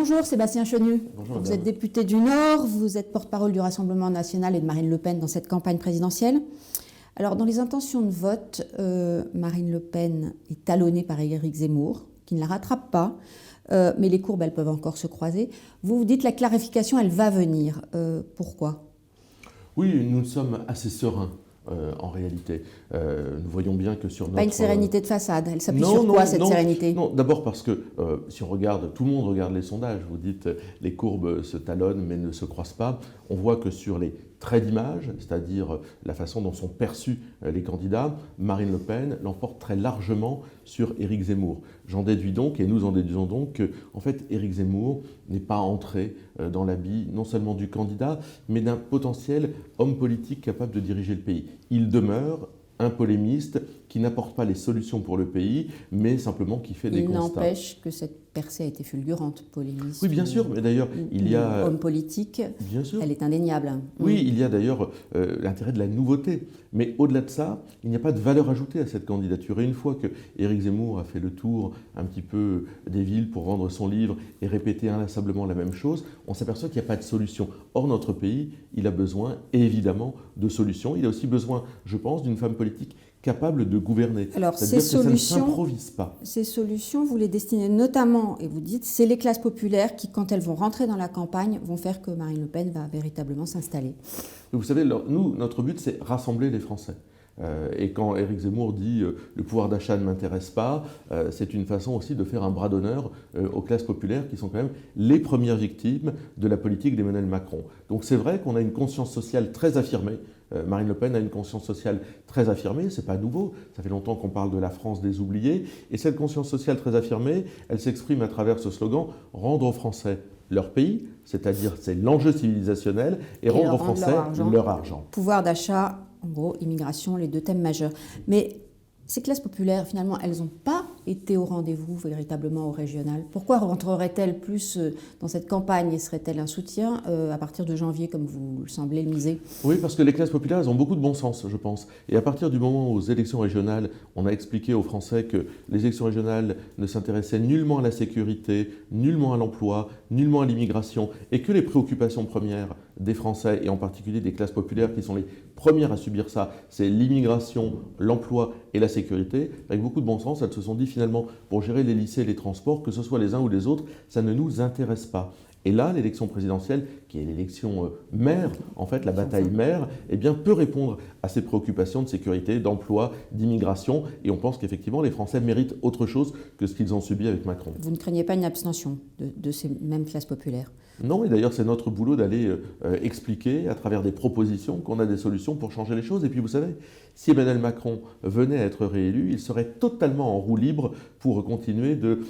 Bonjour Sébastien Chenu. Bonjour, vous madame. êtes député du Nord, vous êtes porte-parole du Rassemblement national et de Marine Le Pen dans cette campagne présidentielle. Alors dans les intentions de vote, Marine Le Pen est talonnée par Éric Zemmour, qui ne la rattrape pas, mais les courbes elles peuvent encore se croiser. Vous dites la clarification elle va venir. Pourquoi ? Oui, nous sommes assez sereins. En réalité, nous voyons bien que sur notre... Pas une sérénité de façade, elle s'appuie sur quoi cette sérénité ? Non, d'abord parce que si on regarde, tout le monde regarde les sondages, vous dites les courbes se talonnent mais ne se croisent pas, on voit que sur les traits d'image, c'est-à-dire la façon dont sont perçus les candidats, Marine Le Pen l'emporte très largement sur Éric Zemmour. J'en déduis donc, et nous en déduisons donc, que en fait, Éric Zemmour n'est pas entré dans l'habit non seulement du candidat, mais d'un potentiel homme politique capable de diriger le pays. Il demeure un polémiste qui n'apporte pas les solutions pour le pays, mais simplement qui fait des constats. Il n'empêche que cette percée a été fulgurante, polémiste. Oui, bien sûr, mais d'ailleurs, il y a... Homme politique, bien sûr. Elle est indéniable. Oui, il y a d'ailleurs l'intérêt de la nouveauté. Mais au-delà de ça, il n'y a pas de valeur ajoutée à cette candidature. Et une fois que Éric Zemmour a fait le tour un petit peu des villes pour vendre son livre et répéter inlassablement la même chose, on s'aperçoit qu'il n'y a pas de solution. Or, notre pays, il a besoin, évidemment, de solutions. Il a aussi besoin, je pense, d'une femme politique capable de gouverner. Alors, c'est-à-dire que ça ne s'improvise pas. Ces solutions, vous les destinez notamment, et vous dites, c'est les classes populaires qui, quand elles vont rentrer dans la campagne, vont faire que Marine Le Pen va véritablement s'installer. Vous savez, nous, notre but, c'est rassembler les Français. Et quand Éric Zemmour dit le pouvoir d'achat ne m'intéresse pas, c'est une façon aussi de faire un bras d'honneur aux classes populaires qui sont quand même les premières victimes de la politique d'Emmanuel Macron. Donc c'est vrai qu'on a une conscience sociale très affirmée. Marine Le Pen a une conscience sociale très affirmée, c'est pas nouveau, ça fait longtemps qu'on parle de la France des oubliés, et cette conscience sociale très affirmée, elle s'exprime à travers ce slogan « Rendre aux Français leur pays », c'est-à-dire c'est l'enjeu civilisationnel, et rendre aux Français leur argent. Pouvoir d'achat, en gros, immigration, les deux thèmes majeurs. Mais ces classes populaires, finalement, elles n'ont pas été au rendez-vous véritablement au régional. Pourquoi rentreraient-elles plus dans cette campagne et seraient-elles un soutien à partir de janvier, comme vous semblez le miser ? Oui, parce que les classes populaires, elles ont beaucoup de bon sens, je pense. Et à partir du moment où aux élections régionales, on a expliqué aux Français que les élections régionales ne s'intéressaient nullement à la sécurité, nullement à l'emploi, nullement à l'immigration, et que les préoccupations premières des Français, et en particulier des classes populaires qui sont les premières à subir ça, c'est l'immigration, l'emploi et la sécurité, avec beaucoup de bon sens, elles se sont dit finalement, pour gérer les lycées et les transports, que ce soit les uns ou les autres, ça ne nous intéresse pas. Et là, l'élection présidentielle, qui est l'élection maire, en fait, la bataille maire, eh bien, peut répondre à ces préoccupations de sécurité, d'emploi, d'immigration. Et on pense qu'effectivement, les Français méritent autre chose que ce qu'ils ont subi avec Macron. Vous ne craignez pas une abstention de ces mêmes classes populaires ? Non, et d'ailleurs, c'est notre boulot d'aller expliquer à travers des propositions qu'on a des solutions pour changer les choses. Et puis, vous savez, si Emmanuel Macron venait à être réélu, il serait totalement en roue libre pour continuer de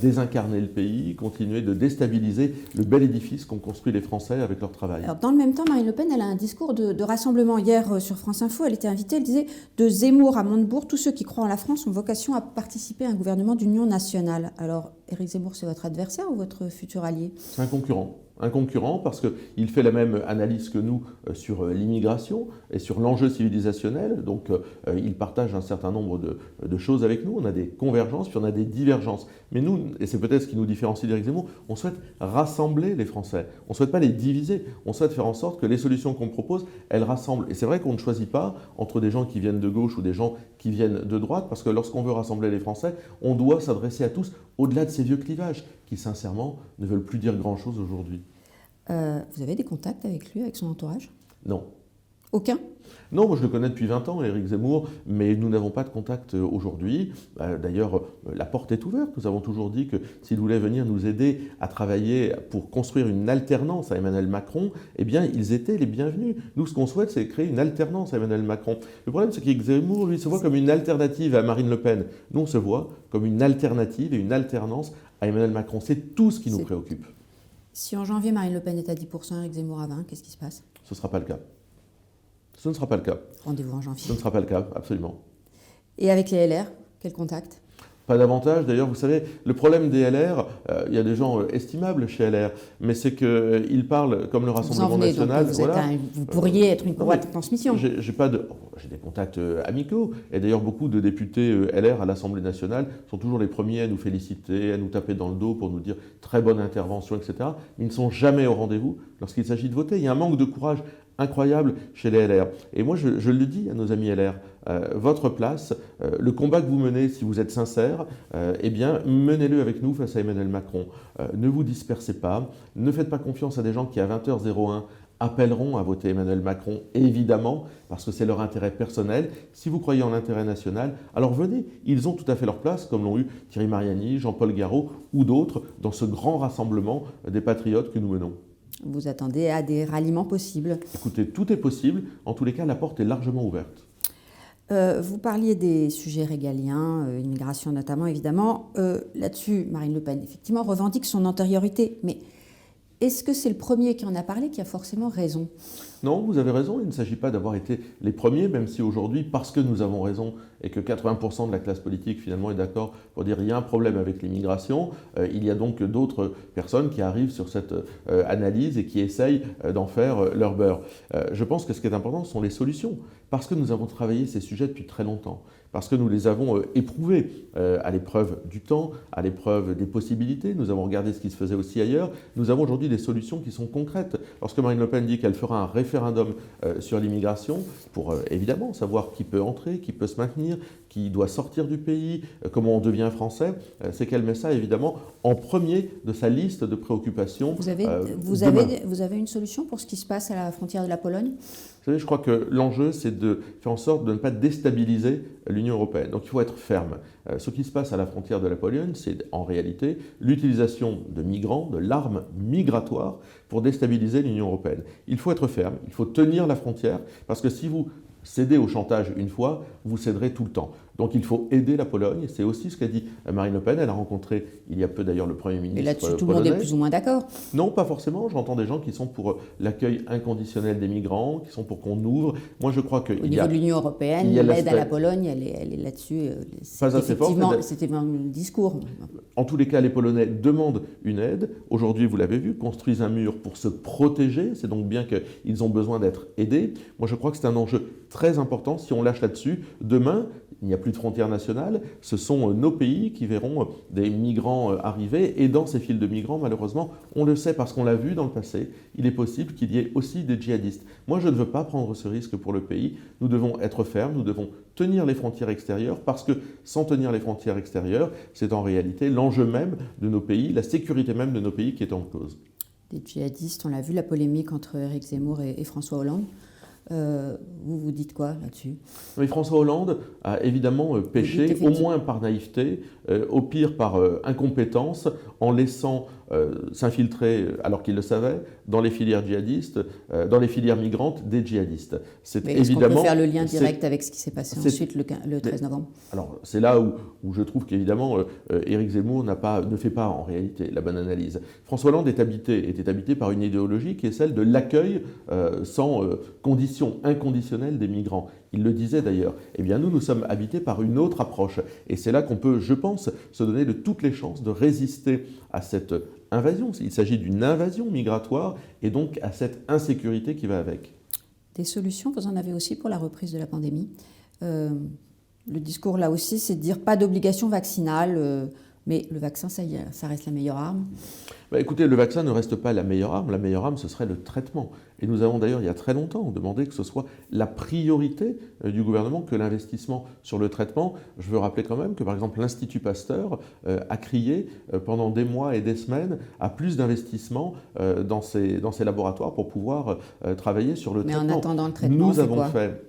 désincarner le pays, continuer de déstabiliser le bel édifice qu'ont construit les Français avec leur travail. Alors, dans le même temps, Marine Le Pen, elle a un discours de rassemblement. Hier, sur France Info, elle était invitée, elle disait « De Zemmour à Montebourg, tous ceux qui croient en la France ont vocation à participer à un gouvernement d'union nationale ». Alors, Éric Zemmour, c'est votre adversaire ou votre futur allié ? C'est un concurrent. Un concurrent parce qu'il fait la même analyse que nous sur l'immigration et sur l'enjeu civilisationnel. Donc il partage un certain nombre de choses avec nous. On a des convergences, puis on a des divergences. Mais nous, et c'est peut-être ce qui nous différencie d'Éric Zemmour, on souhaite rassembler les Français. On ne souhaite pas les diviser. On souhaite faire en sorte que les solutions qu'on propose, elles rassemblent. Et c'est vrai qu'on ne choisit pas entre des gens qui viennent de gauche ou des gens qui viennent de droite, parce que lorsqu'on veut rassembler les Français, on doit s'adresser à tous au-delà de ces vieux clivages qui, sincèrement, ne veulent plus dire grand-chose aujourd'hui. Vous avez des contacts avec lui, avec son entourage ? Non. Aucun ? Non, moi je le connais depuis 20 ans, Éric Zemmour, mais nous n'avons pas de contact aujourd'hui. D'ailleurs, la porte est ouverte. Nous avons toujours dit que s'il voulait venir nous aider à travailler pour construire une alternance à Emmanuel Macron, eh bien, ils étaient les bienvenus. Nous, ce qu'on souhaite, c'est créer une alternance à Emmanuel Macron. Le problème, c'est qu'Éric Zemmour, lui, se voit comme une alternative à Marine Le Pen. Nous, on se voit comme une alternative et une alternance à Emmanuel Macron. C'est tout ce qui nous préoccupe. Si en janvier, Marine Le Pen est à 10%, Éric Zemmour à 20%, qu'est-ce qui se passe ? Ce ne sera pas le cas. Ce ne sera pas le cas. Rendez-vous en janvier. Ce ne sera pas le cas, absolument. Et avec les LR, quel contact ? Pas davantage. D'ailleurs, vous savez, le problème des LR, il y a des gens estimables chez LR, mais c'est qu'ils parlent comme le Rassemblement national. Vous pourriez être une courroie de transmission. J'ai des contacts amicaux. Et d'ailleurs, beaucoup de députés LR à l'Assemblée nationale sont toujours les premiers à nous féliciter, à nous taper dans le dos pour nous dire très bonne intervention, etc. Mais ils ne sont jamais au rendez-vous lorsqu'il s'agit de voter. Il y a un manque de courage incroyable chez les LR. Et moi, je le dis à nos amis LR, votre place, le combat que vous menez, si vous êtes sincère, eh bien, menez-le avec nous face à Emmanuel Macron. Ne vous dispersez pas, ne faites pas confiance à des gens qui, à 20h01, appelleront à voter Emmanuel Macron, évidemment, parce que c'est leur intérêt personnel. Si vous croyez en l'intérêt national, alors venez. Ils ont tout à fait leur place, comme l'ont eu Thierry Mariani, Jean-Paul Garot ou d'autres, dans ce grand rassemblement des patriotes que nous menons. Vous attendez à des ralliements possibles? Écoutez, tout est possible. En tous les cas, la porte est largement ouverte. Vous parliez des sujets régaliens, immigration notamment, évidemment. Là-dessus, Marine Le Pen, effectivement, revendique son antériorité. Mais est-ce que c'est le premier qui en a parlé qui a forcément raison? Non, vous avez raison, il ne s'agit pas d'avoir été les premiers, même si aujourd'hui, parce que nous avons raison et que 80% de la classe politique finalement est d'accord pour dire qu'il y a un problème avec l'immigration, il y a donc d'autres personnes qui arrivent sur cette analyse et qui essayent d'en faire leur beurre. Je pense que ce qui est important, ce sont les solutions, parce que nous avons travaillé ces sujets depuis très longtemps, parce que nous les avons éprouvés à l'épreuve du temps, à l'épreuve des possibilités, nous avons regardé ce qui se faisait aussi ailleurs, nous avons aujourd'hui des solutions qui sont concrètes. Lorsque Marine Le Pen dit qu'elle fera un référendum sur l'immigration, pour évidemment savoir qui peut entrer, qui peut se maintenir, qui doit sortir du pays, comment on devient français, c'est qu'elle met ça évidemment en premier de sa liste de préoccupations. Vous avez une solution pour ce qui se passe à la frontière de la Pologne? Vous savez, je crois que l'enjeu, c'est de faire en sorte de ne pas déstabiliser l'Union européenne. Donc il faut être ferme. Ce qui se passe à la frontière de la Pologne, c'est en réalité l'utilisation de migrants, de l'arme migratoire pour déstabiliser l'Union européenne. Il faut être ferme, il faut tenir la frontière, parce que si vous cédez au chantage une fois, vous céderez tout le temps. Donc il faut aider la Pologne, c'est aussi ce qu'a dit Marine Le Pen. Elle a rencontré il y a peu d'ailleurs le Premier ministre polonais. Et là-dessus, tout le monde est plus ou moins d'accord? Non, pas forcément. J'entends des gens qui sont pour l'accueil inconditionnel des migrants, qui sont pour qu'on ouvre. Moi, je crois que au niveau de l'Union européenne, l'aide à la Pologne, elle est là-dessus. Pas assez forte. C'était le discours. En tous les cas, les Polonais demandent une aide. Aujourd'hui, vous l'avez vu, construisent un mur pour se protéger. C'est donc bien qu'ils ont besoin d'être aidés. Moi, je crois que c'est un enjeu très important. Si on lâche là-dessus, demain, il n'y a plus de frontières nationales, ce sont nos pays qui verront des migrants arriver. Et dans ces files de migrants, malheureusement, on le sait parce qu'on l'a vu dans le passé, il est possible qu'il y ait aussi des djihadistes. Moi, je ne veux pas prendre ce risque pour le pays. Nous devons être fermes, nous devons tenir les frontières extérieures, parce que sans tenir les frontières extérieures, c'est en réalité l'enjeu même de nos pays, la sécurité même de nos pays qui est en cause. Des djihadistes, on l'a vu, la polémique entre Éric Zemmour et François Hollande. Vous dites quoi là-dessus? Mais François Hollande a évidemment péché, au moins par naïveté, au pire par incompétence, en laissant s'infiltrer, alors qu'il le savait, dans les filières djihadistes, dans les filières migrantes des djihadistes. Est-ce qu'on peut faire le lien direct avec ce qui s'est passé ensuite le 13 novembre? Alors, c'est là où je trouve qu'évidemment, Éric Zemmour ne fait pas en réalité la bonne analyse. François Hollande était habité par une idéologie qui est celle de l'accueil sans condition inconditionnelle des migrants. Il le disait d'ailleurs. Eh bien, nous sommes habités par une autre approche. Et c'est là qu'on peut, je pense, se donner de toutes les chances de résister à cette invasion. Il s'agit d'une invasion migratoire et donc à cette insécurité qui va avec. Des solutions, vous en avez aussi pour la reprise de la pandémie. Le discours, là aussi, c'est de dire pas d'obligation vaccinale, mais le vaccin, ça reste la meilleure arme. Écoutez, le vaccin ne reste pas la meilleure arme. La meilleure arme, ce serait le traitement. Et nous avons d'ailleurs, il y a très longtemps, demandé que ce soit la priorité du gouvernement que l'investissement sur le traitement. Je veux rappeler quand même que, par exemple, l'Institut Pasteur a crié pendant des mois et des semaines à plus d'investissement dans ces laboratoires pour pouvoir travailler sur le traitement. Mais en attendant le traitement,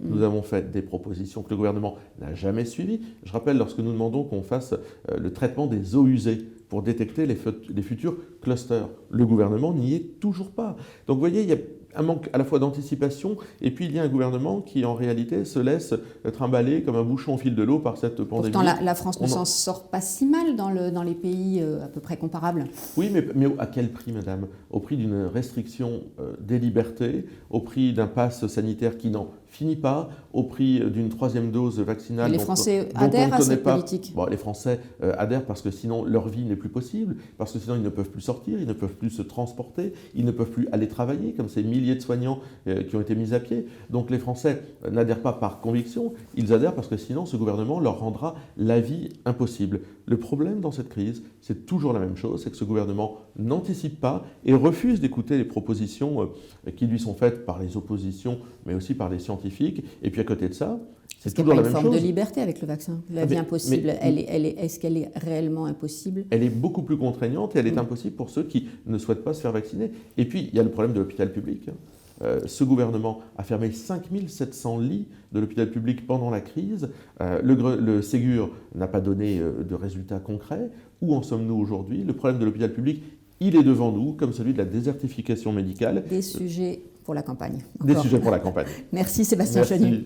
nous avons fait des propositions que le gouvernement n'a jamais suivies. Je rappelle, lorsque nous demandons qu'on fasse le traitement des eaux usées pour détecter les futurs clusters. Le gouvernement n'y est toujours pas. Donc vous voyez, il y a un manque à la fois d'anticipation, et puis il y a un gouvernement qui en réalité se laisse trimballer comme un bouchon au fil de l'eau par cette pandémie. Pourtant la France ne s'en sort pas si mal dans les pays à peu près comparables. Oui, mais à quel prix, madame? Au prix d'une restriction des libertés, au prix d'un pass sanitaire qui n'en finit pas, au prix d'une 3e dose vaccinale. Et les Français adhèrent à cette politique. Bon, les Français adhèrent parce que sinon leur vie n'est plus possible, parce que sinon ils ne peuvent plus sortir, ils ne peuvent plus se transporter, ils ne peuvent plus aller travailler, comme ces milliers de soignants qui ont été mis à pied. Donc les Français n'adhèrent pas par conviction, ils adhèrent parce que sinon ce gouvernement leur rendra la vie impossible. Le problème dans cette crise, c'est toujours la même chose, c'est que ce gouvernement n'anticipe pas et refuse d'écouter les propositions qui lui sont faites par les oppositions, mais aussi par les scientifiques. Et puis à côté de ça, c'est toujours la même chose. Il y a une forme de liberté avec le vaccin. La vie impossible, est-ce qu'elle est réellement impossible? Elle est beaucoup plus contraignante et elle est impossible pour ceux qui ne souhaitent pas se faire vacciner. Et puis, il y a le problème de l'hôpital public. Ce gouvernement a fermé 5700 lits de l'hôpital public pendant la crise. Le Ségur n'a pas donné de résultats concrets. Où en sommes-nous aujourd'hui? Le problème de l'hôpital public, il est devant nous, comme celui de la désertification médicale. Des sujets pour la campagne. Des sujets pour la campagne. Merci Sébastien Chenu.